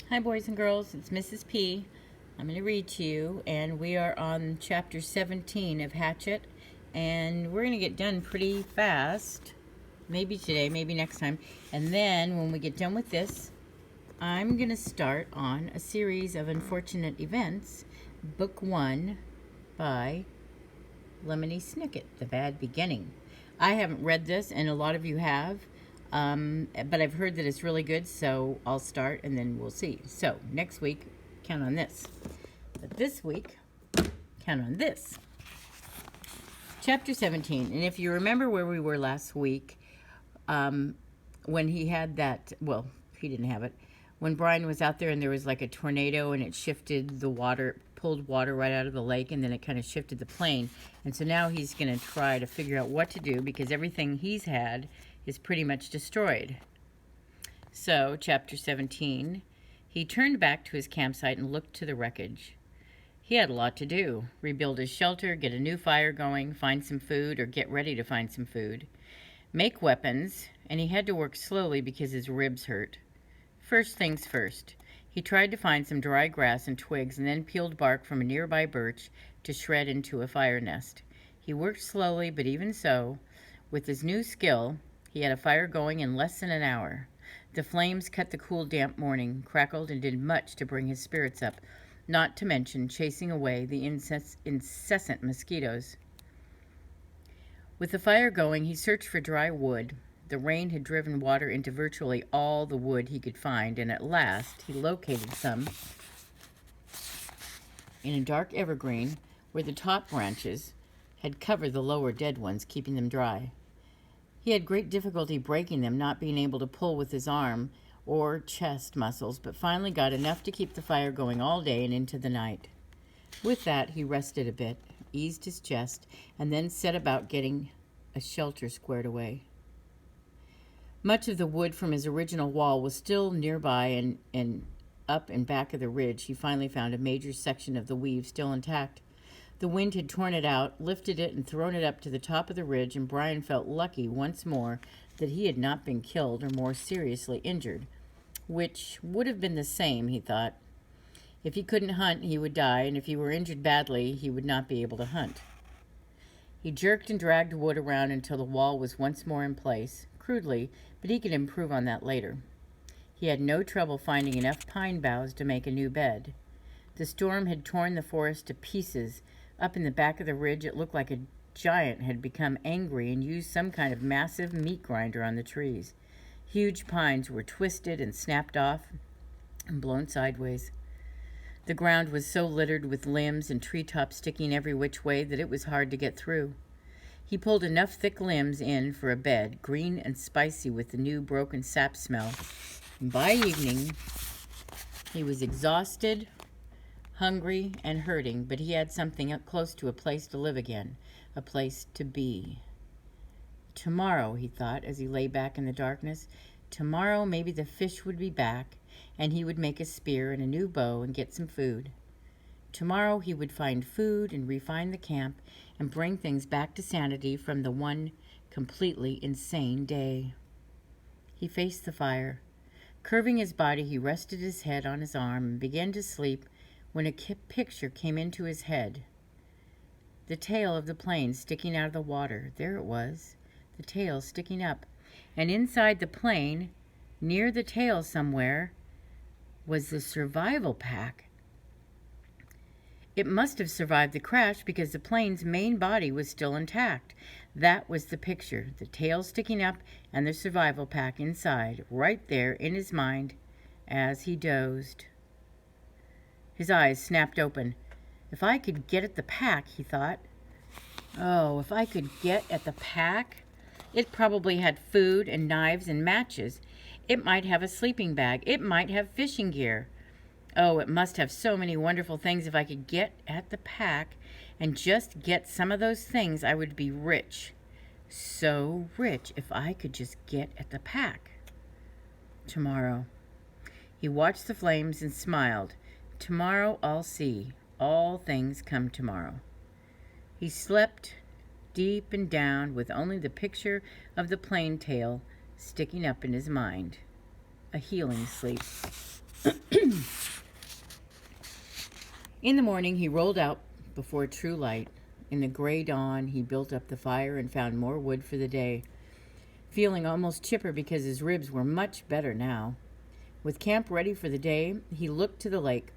Hi boys and girls, it's Mrs. P. I'm going to read to you, and we are on chapter 17 of Hatchet, and we're going to get done pretty fast, maybe today, maybe next time, and then when we get done with this, I'm going to start on a series of unfortunate events, book 1 by Lemony Snicket, The Bad Beginning. I haven't read this, and a lot of you have. But I've heard that it's really good, so I'll start and then we'll see. So next week, count on this. But this week, count on this. Chapter 17. And if you remember where we were last week, when he had that, well, he didn't have it. When Brian was out there and there was like a tornado and it shifted the water, pulled water right out of the lake, and then it kind of shifted the plane. And so now he's going to try to figure out what to do because everything he's had is pretty much destroyed. So, chapter 17, he turned back to his campsite and looked to the wreckage. He had a lot to do. Rebuild his shelter, get a new fire going, find some food, or get ready to find some food. Make weapons, and he had to work slowly because his ribs hurt. First things first. He tried to find some dry grass and twigs and then peeled bark from a nearby birch to shred into a fire nest. He worked slowly, but even so, with his new skill, he had a fire going in less than an hour. The flames cut the cool, damp morning, crackled, and did much to bring his spirits up, not to mention chasing away the incessant mosquitoes. With the fire going, he searched for dry wood. The rain had driven water into virtually all the wood he could find, and at last he located some in a dark evergreen where the top branches had covered the lower dead ones, keeping them dry. He had great difficulty breaking them, not being able to pull with his arm or chest muscles, but finally got enough to keep the fire going all day and into the night. With that, he rested a bit, eased his chest, and then set about getting a shelter squared away. Much of the wood from his original wall was still nearby, and up and back of the ridge, he finally found a major section of the weave still intact. The wind had torn it out, lifted it, and thrown it up to the top of the ridge, and Brian felt lucky once more that he had not been killed or more seriously injured, which would have been the same, he thought. If he couldn't hunt, he would die, and if he were injured badly, he would not be able to hunt. He jerked and dragged wood around until the wall was once more in place, crudely, but he could improve on that later. He had no trouble finding enough pine boughs to make a new bed. The storm had torn the forest to pieces. Up in the back of the ridge, it looked like a giant had become angry and used some kind of massive meat grinder on the trees. Huge pines were twisted and snapped off and blown sideways. The ground was so littered with limbs and treetops sticking every which way that it was hard to get through. He pulled enough thick limbs in for a bed, green and spicy with the new broken sap smell. And by evening, he was exhausted, hungry, and hurting, but he had something up close to a place to live again, a place to be. Tomorrow, he thought as he lay back in the darkness, tomorrow maybe the fish would be back, and he would make a spear and a new bow and get some food. Tomorrow he would find food and refine the camp and bring things back to sanity from the one completely insane day. He faced the fire. Curving his body, he rested his head on his arm and began to sleep when a picture came into his head. The tail of the plane sticking out of the water. There it was, the tail sticking up. And inside the plane, near the tail somewhere, was the survival pack. It must have survived the crash because the plane's main body was still intact. That was the picture, the tail sticking up and the survival pack inside, right there in his mind as he dozed. His eyes snapped open. If I could get at the pack, he thought. Oh, if I could get at the pack. It probably had food and knives and matches. It might have a sleeping bag. It might have fishing gear. Oh, it must have so many wonderful things. If I could get at the pack and just get some of those things, I would be rich. So rich if I could just get at the pack. Tomorrow. He watched the flames and smiled. Tomorrow I'll see. All things come tomorrow. He slept deep and down with only the picture of the plane tail sticking up in his mind. A healing sleep. In the morning, he rolled out before true light. In the gray dawn, he built up the fire and found more wood for the day, feeling almost chipper because his ribs were much better now. With camp ready for the day, he looked to the lake.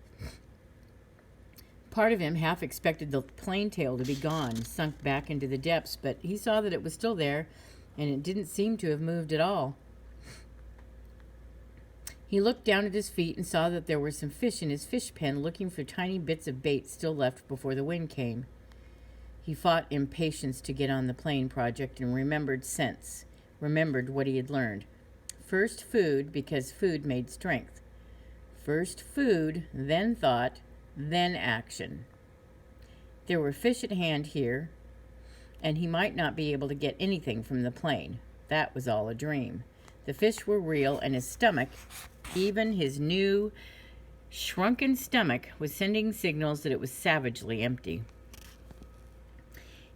Part of him half expected the plain tail to be gone, sunk back into the depths, but he saw that it was still there, and it didn't seem to have moved at all. He looked down at his feet and saw that there were some fish in his fish pen looking for tiny bits of bait still left before the wind came. He fought impatience to get on the plane project and remembered what he had learned. First food, because food made strength. First food, then thought, then action. There were fish at hand here, and he might not be able to get anything from the plane. That was all a dream. The fish were real, and his stomach, even his new, shrunken stomach, was sending signals that it was savagely empty.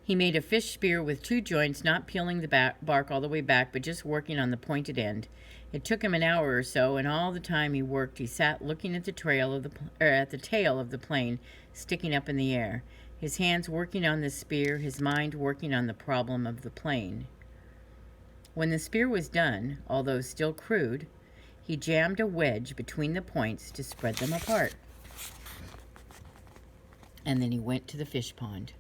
He made a fish spear with 2 joints, not peeling the bark all the way back, but just working on the pointed end. It took him an hour or so, and all the time he worked, he sat looking at the tail of the plane sticking up in the air, his hands working on the spear, his mind working on the problem of the plane. When the spear was done, although still crude, he jammed a wedge between the points to spread them apart. And then he went to the fish pond.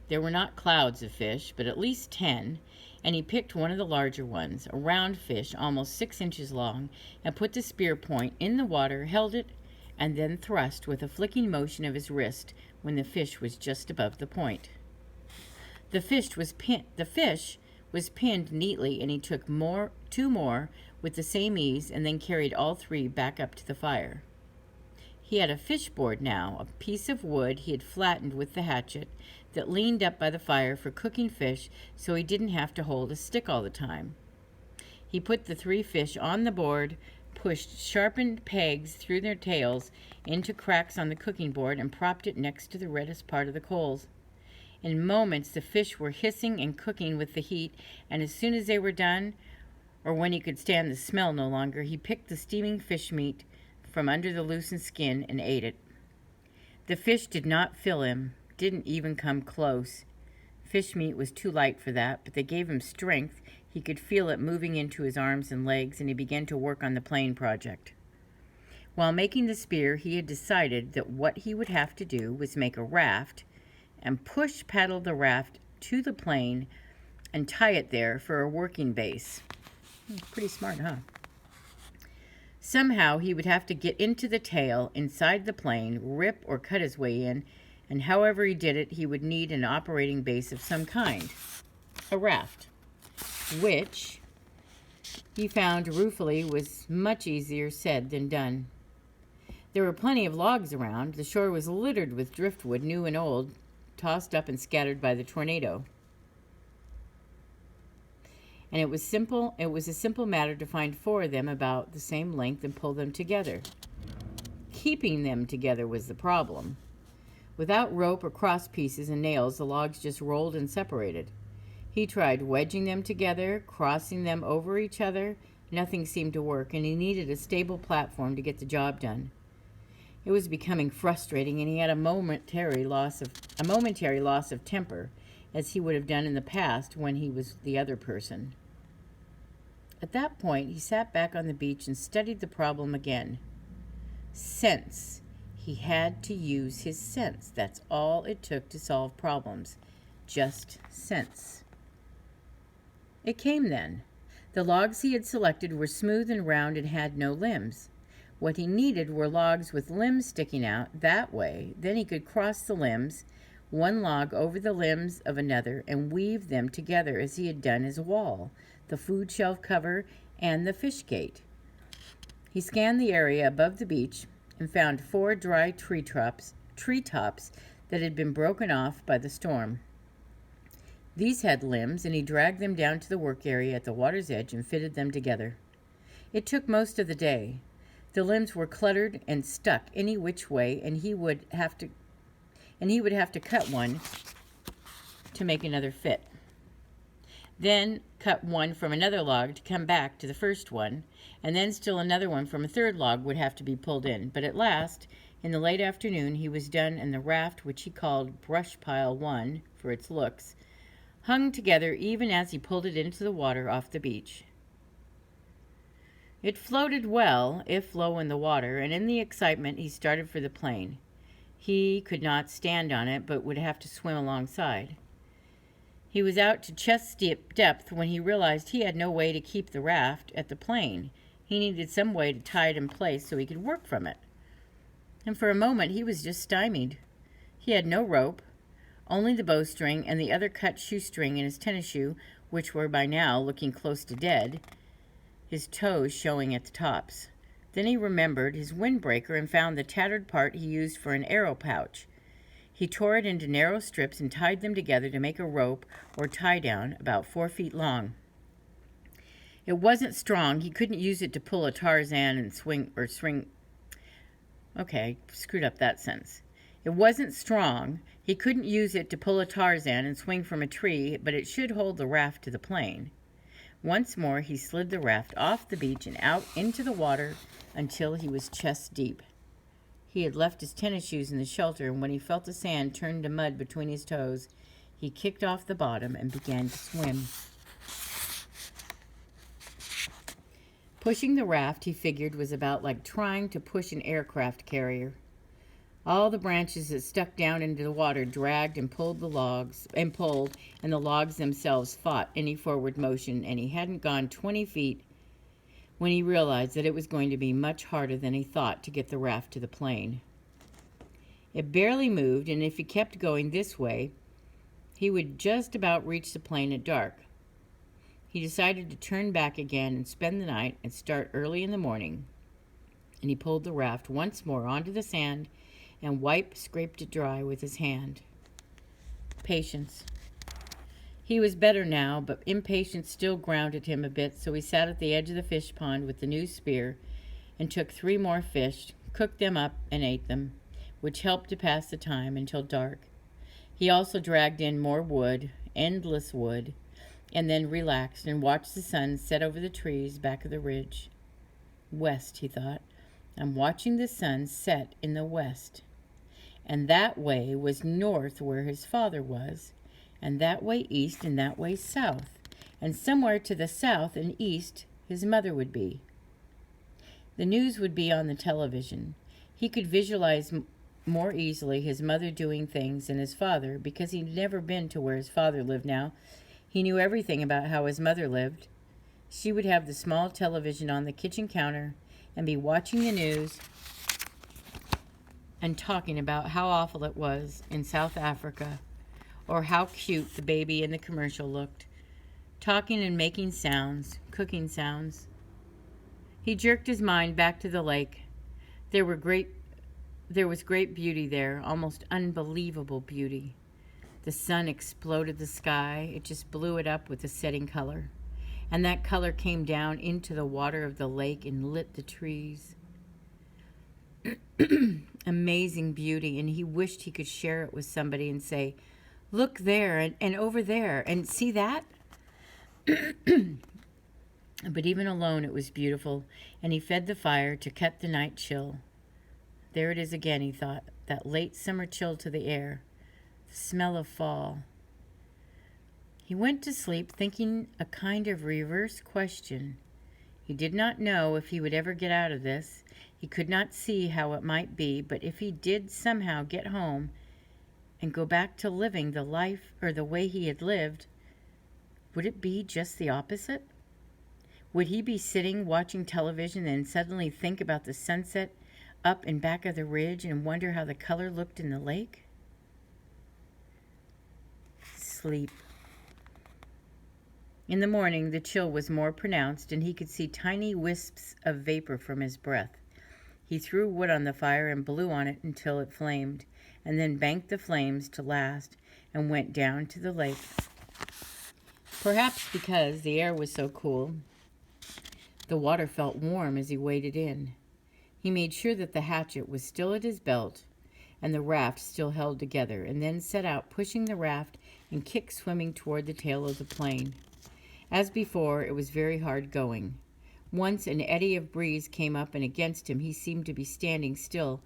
There were not clouds of fish, but at least 10, and he picked one of the larger ones, a round fish almost 6 inches long, and put the spear point in the water, held it, and then thrust with a flicking motion of his wrist when the fish was just above the point. The fish was pinned neatly, and he took 2 more with the same ease and then carried all 3 back up to the fire. He had a fish board now, a piece of wood he had flattened with the hatchet that leaned up by the fire for cooking fish so he didn't have to hold a stick all the time. He put the 3 fish on the board, pushed sharpened pegs through their tails into cracks on the cooking board, and propped it next to the reddest part of the coals. In moments, the fish were hissing and cooking with the heat, and as soon as they were done, or when he could stand the smell no longer, he picked the steaming fish meat from under the loosened skin and ate it. The fish did not fill him, didn't even come close. Fish meat was too light for that, but they gave him strength. He could feel it moving into his arms and legs, and he began to work on the plane project. While making the spear, he had decided that what he would have to do was make a raft and paddle the raft to the plane and tie it there for a working base. Pretty smart, huh? Somehow he would have to get into the tail inside the plane, rip or cut his way in, and however he did it, he would need an operating base of some kind, a raft, which he found ruefully was much easier said than done. There were plenty of logs around. The shore was littered with driftwood, new and old, tossed up and scattered by the tornado. And it was a simple matter to find 4 of them about the same length and pull them together. Keeping them together was the problem. Without rope or cross pieces and nails, the logs just rolled and separated. He tried wedging them together, crossing them over each other. Nothing seemed to work, and he needed a stable platform to get the job done. It was becoming frustrating, and he had a momentary loss of temper, as he would have done in the past when he was the other person. At that point, he sat back on the beach and studied the problem again. Sense. He had to use his sense. That's all it took to solve problems. Just sense. It came then. The logs he had selected were smooth and round and had no limbs. What he needed were logs with limbs sticking out that way. Then he could cross the limbs, one log over the limbs of another, and weave them together as he had done his wall, the food shelf cover, and the fish gate. He scanned the area above the beach and found 4 dry treetops that had been broken off by the storm. These had limbs, and he dragged them down to the work area at the water's edge and fitted them together. It took most of the day. The limbs were cluttered and stuck any which way, and he would have to cut one to make another fit. then cut one from another log to come back to the first one, and then still another one from a third log would have to be pulled in. But at last, in the late afternoon, he was done, and the raft, which he called Brush Pile 1 for its looks, hung together even as he pulled it into the water off the beach. It floated well, if low in the water, and in the excitement he started for the plain. He could not stand on it, but would have to swim alongside. He was out to chest-deep depth when he realized he had no way to keep the raft at the plain. He needed some way to tie it in place so he could work from it. And for a moment he was just stymied. He had no rope, only the bowstring and the other cut shoestring in his tennis shoe, which were by now looking close to dead, his toes showing at the tops. Then he remembered his windbreaker and found the tattered part he used for an arrow pouch. He tore it into narrow strips and tied them together to make a rope or tie-down about 4 feet long. It wasn't strong. He couldn't use it to pull a Tarzan and swing. Okay, screwed up that sentence. It wasn't strong. He couldn't use it to pull a Tarzan and swing from a tree, but it should hold the raft to the plain. Once more, he slid the raft off the beach and out into the water until he was chest deep. He had left his tennis shoes in the shelter, and when he felt the sand turn to mud between his toes, he kicked off the bottom and began to swim. Pushing the raft, he figured, was about like trying to push an aircraft carrier. All the branches that stuck down into the water dragged and pulled the logs, and the logs themselves fought any forward motion, and he hadn't gone 20 feet when he realized that it was going to be much harder than he thought to get the raft to the plain. It barely moved, and if he kept going this way, he would just about reach the plain at dark. He decided to turn back again and spend the night and start early in the morning, and he pulled the raft once more onto the sand and scraped it dry with his hand. Patience. He was better now, but impatience still grounded him a bit, so he sat at the edge of the fish pond with the new spear and took 3 more fish, cooked them up, and ate them, which helped to pass the time until dark. He also dragged in more wood, endless wood, and then relaxed and watched the sun set over the trees back of the ridge. West, he thought. I'm watching the sun set in the west. And that way was north where his father was, and that way east, and that way south, and somewhere to the south and east his mother would be. The news would be on the television. He could visualize more easily his mother doing things than his father, because he'd never been to where his father lived now. He knew everything about how his mother lived. She would have the small television on the kitchen counter and be watching the news and talking about how awful it was in South Africa, or how cute the baby in the commercial looked, talking and making sounds, cooking sounds. He jerked his mind back to the lake. There was great beauty there, almost unbelievable beauty. The sun exploded the sky. It just blew it up with a setting color. And that color came down into the water of the lake and lit the trees. Amazing beauty, and he wished he could share it with somebody and say, look there and over there, and see that? But even alone it was beautiful, and he fed the fire to cut the night chill. There it is again, he thought, that late summer chill to the air, the smell of fall. He went to sleep thinking a kind of reverse question. He did not know if he would ever get out of this. He could not see how it might be, but if he did somehow get home and go back to living the life or the way he had lived, would it be just the opposite? Would he be sitting watching television and suddenly think about the sunset up and back of the ridge and wonder how the color looked in the lake? Sleep. In the morning, the chill was more pronounced, and he could see tiny wisps of vapor from his breath. He threw wood on the fire and blew on it until it flamed, and then banked the flames to last and went down to the lake. Perhaps because the air was so cool, the water felt warm as he waded in. He made sure that the hatchet was still at his belt and the raft still held together, and then set out pushing the raft and kick swimming toward the tail of the plain. As before, it was very hard going. Once an eddy of breeze came up and against him he seemed to be standing still,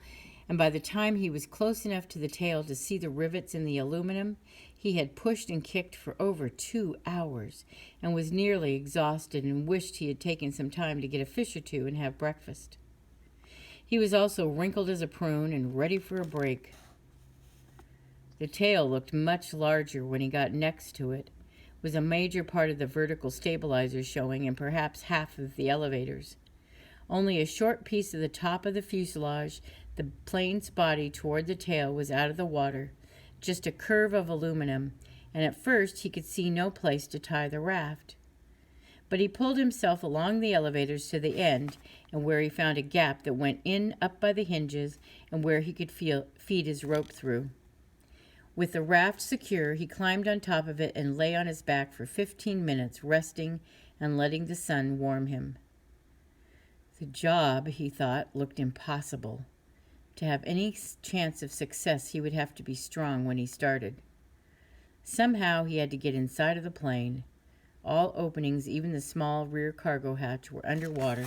and by the time he was close enough to the tail to see the rivets in the aluminum, he had pushed and kicked for over 2 hours and was nearly exhausted and wished he had taken some time to get a fish or two and have breakfast. He was also wrinkled as a prune and ready for a break. The tail looked much larger when he got next to it. It was a major part of the vertical stabilizers showing and perhaps half of the elevators. Only a short piece of the top of the fuselage, the plane's body toward the tail, was out of the water, just a curve of aluminum, and at first he could see no place to tie the raft. But he pulled himself along the elevators to the end, and where he found a gap that went in up by the hinges and where he could feed his rope through. With the raft secure, he climbed on top of it and lay on his back for 15 minutes, resting and letting the sun warm him. The job, he thought, looked impossible. To have any chance of success, he would have to be strong when he started. Somehow he had to get inside of the plane. All openings, even the small rear cargo hatch, were underwater,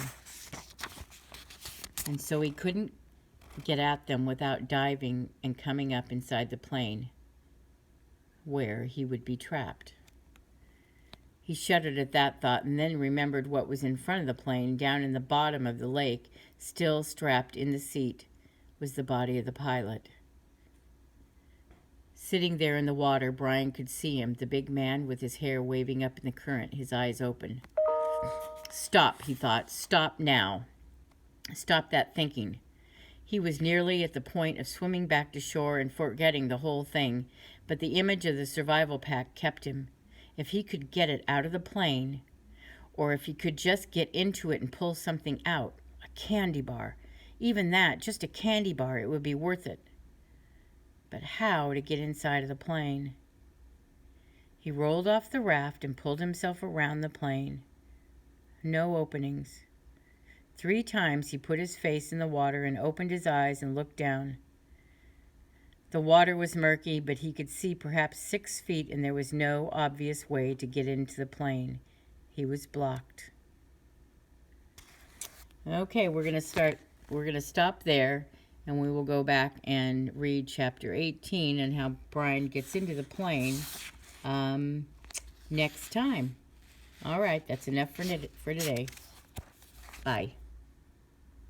and so he couldn't get at them without diving and coming up inside the plane, where he would be trapped. He shuddered at that thought and then remembered what was in front of the plane. Down in the bottom of the lake, still strapped in the seat, was the body of the pilot. Sitting there in the water, Brian could see him, the big man with his hair waving up in the current, his eyes open. Stop, he thought. Stop now. Stop that thinking. He was nearly at the point of swimming back to shore and forgetting the whole thing, but the image of the survival pack kept him. If he could get it out of the plane, or if he could just get into it and pull something out, a candy bar, even that, just a candy bar, it would be worth it. But how to get inside of the plane? He rolled off the raft and pulled himself around the plane. No openings. 3 times he put his face in the water and opened his eyes and looked down. The water was murky, but he could see perhaps 6 feet, and there was no obvious way to get into the plane. He was blocked. Okay, we're going to stop there, and we will go back and read chapter 18 and how Brian gets into the plane next time. All right, that's enough for today. Bye.